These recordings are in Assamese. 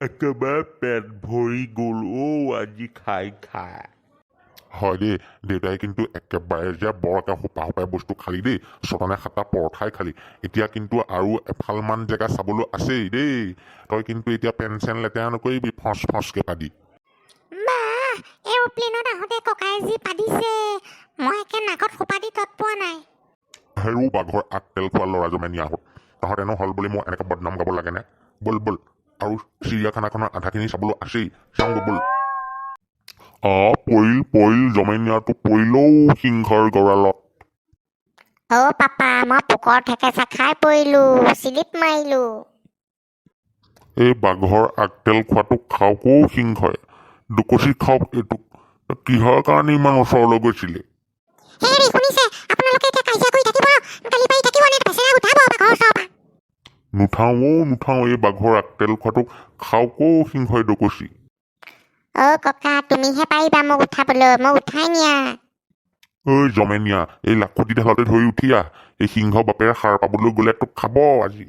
একেবাৰে পেট ভৰি গ'ল আজি খাই খাই। হয় দেই, দেউতাই কিন্তু একেবাৰে যে বৰ একে সোপা সোপাই বস্তু খালি দেই, 6টা নে 7টা পৰঠাই খালি। এতিয়া কিন্তু আৰু এফালমান জেগা চাবলৈ আছেই দেই। তই কিন্তু এতিয়া পেন চেন লেতেৰা নকৰিবি ফচ ফচকে পাদি। বা এৰোপ্লেনত আহোঁতে ককাই যি পাদিছে, মই একে নাকত সোপা দি তত পোৱা নাই। হেৰু বাঘৰ আগতেল খোৱা ল'ৰা জমেনি আহত, তহঁত এনে হ'ল বুলি মই এনেকৈ বদনাম গাব লাগেনে? ব'ল ব'ল, আৰু চিৰিয়াখানাখনৰ আধাখিনি চাবলৈ আছেই, চাওঁগৈ ব'ল। পৰিল জমেনিয়াটো পৰিলেও সিংহৰ গঁৰালত। পাপা, মই পোকৰ ঠেকেচা খাই পৰিলো, চিলিপ মাৰিলো। এই বাঘৰ আগতেল খোৱাটো খাওকো সিংহই, দুকচি খাওক এইটোক। কিহৰ কাৰণে ইমান ওচৰলৈ গৈছিলে? হেৰি শুনিছে, আপোনালোকে এতিয়া কাজিয়া কৰি থাকিব, গালি পাৰি থাকিব নে পেচেৰা উঠাব বাঘৰ ওচৰৰ পৰা? নুঠাওঁ, এই বাঘৰ আগতেল খোৱাটো খাওকো সিংহই দুকচি। ককা, তুমিহে পাৰিবা মোক উঠাবলৈ, মোক উঠাই নিয়া। জমেনিয়া, এই লাখুটি ঢালতে ধৰি উঠি আহ, এই সিংহ বাপেৰে সাৰ পাবলৈ গ'লে তোক খাব আজি।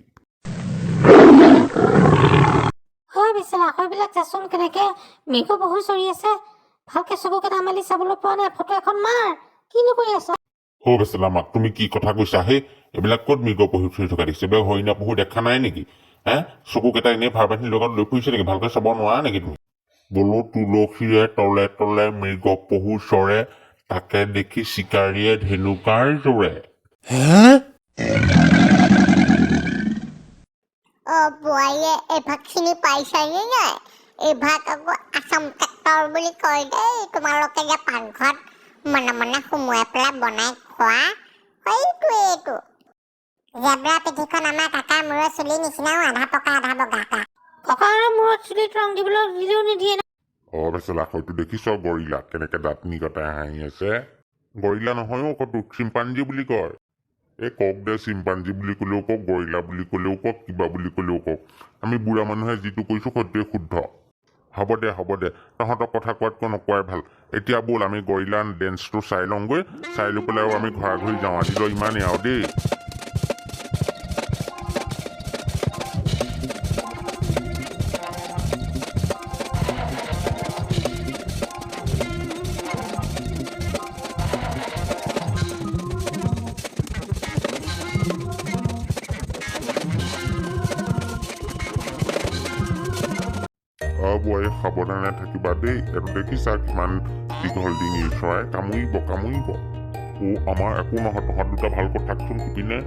বেচেৰা সেইবিলাক চাচোন কেনেকে মৃগ পহু চৰি আছে, ভালকে চকুকেইটা মেলি চাবলৈ পোৱা নাই। ফটো এখন মাৰ, কিনো কৰি আছ? বেচেৰা মাক, তুমি কি কথা কৈছা হে? এইবিলাক ক'ত মৃগ পহু চৰি থকা দেখিছে? এইবিলাক হৰিণা পহু দেখা নাই নেকি? চকুকেইটা এনেই ভাৰ বান্ধি লগত লৈ ফুৰিছে নেকি? ভালকৈ চাব নোৱাৰা নেকি তুমি? বোলো তুলসীৰে তলে তলে মৃগ পহু চৰে, তাকে দেখি চিকাৰীয়ে ধেনুকাৰ জোৰে। বোৱাৰীয়ে এভাগ চিনি পাইছানে নাই? এইভাগ আকৌ আচাম ট্ৰেক্টৰ বুলি কয় দেই। তোমালোকে যে পাকঘৰত মনে মনে সোমোৱাই পেলাই বনাই খোৱা, এইটো জেব্ৰা পিঠিখন আমাৰ কাকাৰ মূৰৰ চুলিৰ নিচিনাও আধা পকা আধা বগা। ককাৰ মূৰত চুলিত ৰং দিলেও নিদিয়ে ন? বেচেৰা হয়তো দেখিছ গৰিলা কেনেকে দাঁত নিগতাই হাঁহি আছে? গৰিলা নহয়ও তোক চিম্পাঞ্জী বুলি কয়। কওক দে, চিম্পাঞ্জী বুলি ক'লেও কওক, গৰিলা বুলি ক'লেও কওক, কিবা বুলি ক'লেও কওক, আমি বুঢ়া মানুহে যিটো কৈছো সত্যই শুদ্ধ। হ'ব দে, তহঁতক কথা কোৱাতকৈ নকোৱাই ভাল। এতিয়া ব'ল আমি গৰিলা ডেন্সটো চাই লওঁগৈ, চাই লৈ পেলাই আমি ঘৰা ঘৰি যাওঁ। আজিলৈ ইমানেই আৰু দেই। বোৱাৰী সাৱধানে থাকিবা দেই। এইটো দেখিছা কিমান দীঘল ডিঙিৰ চৰাই, কামুৰিব। আমাৰ একো নহয়, তহঁত দুটা ভালকৈ থাকচোন সিপিনে।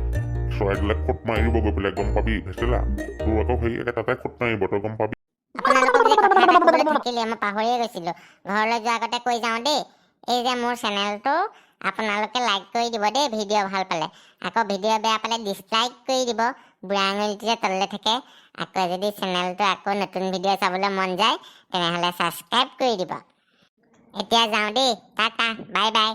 চৰাইবিলাক খুট মাৰি দিব গৈ পেলাই, গম পাবি ভেচেলা? তোৰ আকৌ তাতে খুট মাৰিব, তই গম পাবি। আপোনালোকক যে কথা এটা ক'বলৈ থাকিলে, মই পাহৰিয়ে গৈছিলো। ঘৰলৈ যোৱাৰ আগতে কৈ যাওঁ দেই, এই যে মোৰ চেনেলটো আপোনালোকে লাইক কৰি দিব দেই, ভিডিঅ' ভাল পালে। আকৌ ভিডিঅ' বেয়া পালে ডিছলাইক কৰি দিব। বুঢ়া আঙুলিটো যে তললৈ থাকে। আকৌ যদি চেনেলটো আকৌ নতুন ভিডিঅ' চাবলৈ মন যায়, তেনেহ'লে ছাবস্ক্ৰাইব কৰি দিব। এতিয়া যাওঁ দেই, টাটা, বাই বাই।